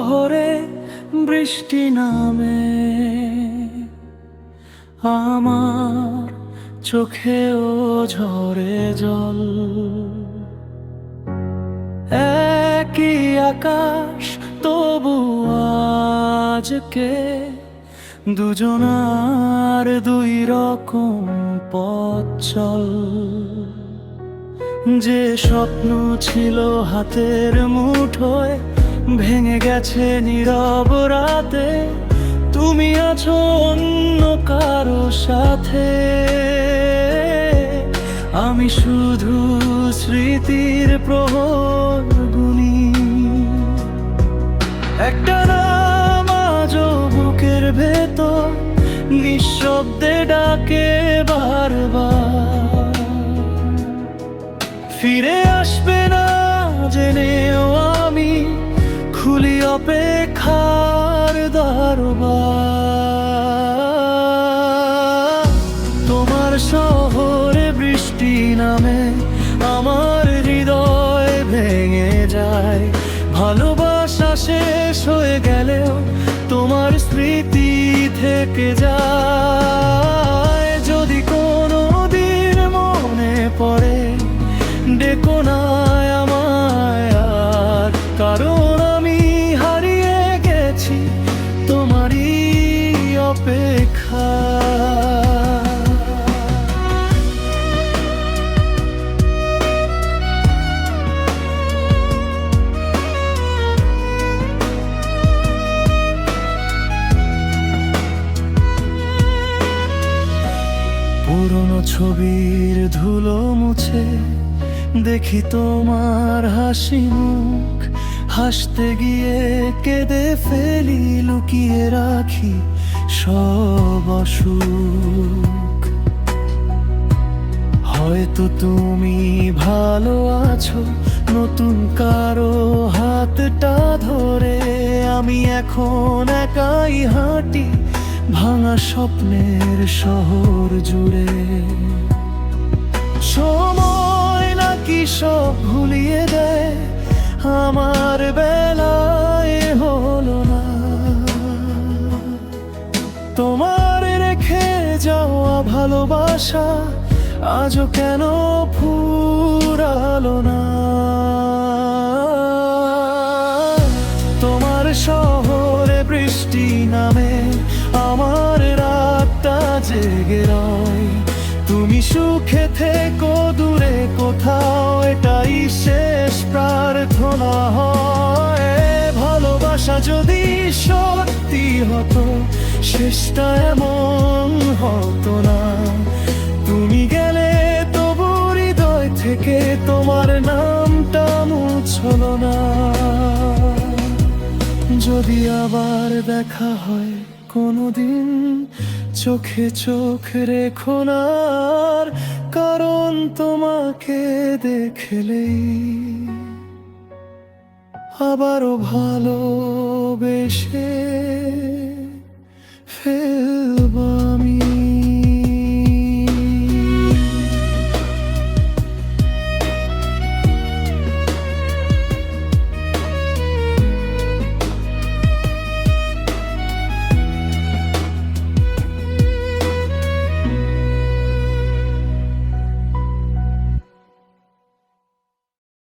শহরে বৃষ্টি নামে, আমার চোখেও ঝরে জল। একই আকাশ তবু আজকে দুজনার দুই রকম পথ চল। যে স্বপ্ন ছিল হাতের মুঠোয় ভেঙে গেছে নীরব রাতে, তুমি আছো অন্য কারো সাথে। আমি শুধু স্মৃতির প্রহর গুনি, একটা নাম আজও বুকের ভেতর নিঃশব্দে ডাকে বারবার। ফিরে আসবে না জেনেও আমি খুলি অপেক্ষার দরবার। তোমার শহরে বৃষ্টি নামে, আমার হৃদয় ভেঙে যায়। ভালোবাসা শেষ হয়ে গেলেও তোমার স্মৃতি থেকে যায়। যদি কোনো দিন মনে পড়ে ডেকো না আমায় আর, কারণ আমি হারিয়ে গেছি তোমারই অপেক্ষা। পুরনো ছবির ধুলো মুছে দেখি তোমার হাসি মুখ, হাসতে গিয়ে কেঁদে ফেলি, লুকিয়ে রাখি সব অসুখ। হয়তো তুমি ভালো আছো নতুন কারো হাতটা ধরে, আমি এখন একাই হাঁটি ভাঙা স্বপ্নের শহর জুড়ে। সময় নাকি সব ভুলিয়ে দেয়, আমার বেলায় হলো না। তোমার রেখে যাওয়া ভালোবাসা আজও কেন ফুরালো না। তোমার শহরে বৃষ্টি নামে, আমার রাতটা জেগে রয়। তুমি সুখে থেকো দূরে কোথাও, এটাই শেষ প্রার্থনা হয়। ভালোবাসা যদি সত্যি হতো শেষটা এমন হতো না। তুমি গেলে তবু হৃদয় থেকে তোমার নামটা মুছলো না। যদি আবার দেখা হয় কোনোদিন, চোখে চোখ রেখো না আর, কারণ তোমাকে দেখলেই আবারও ভালোবেসে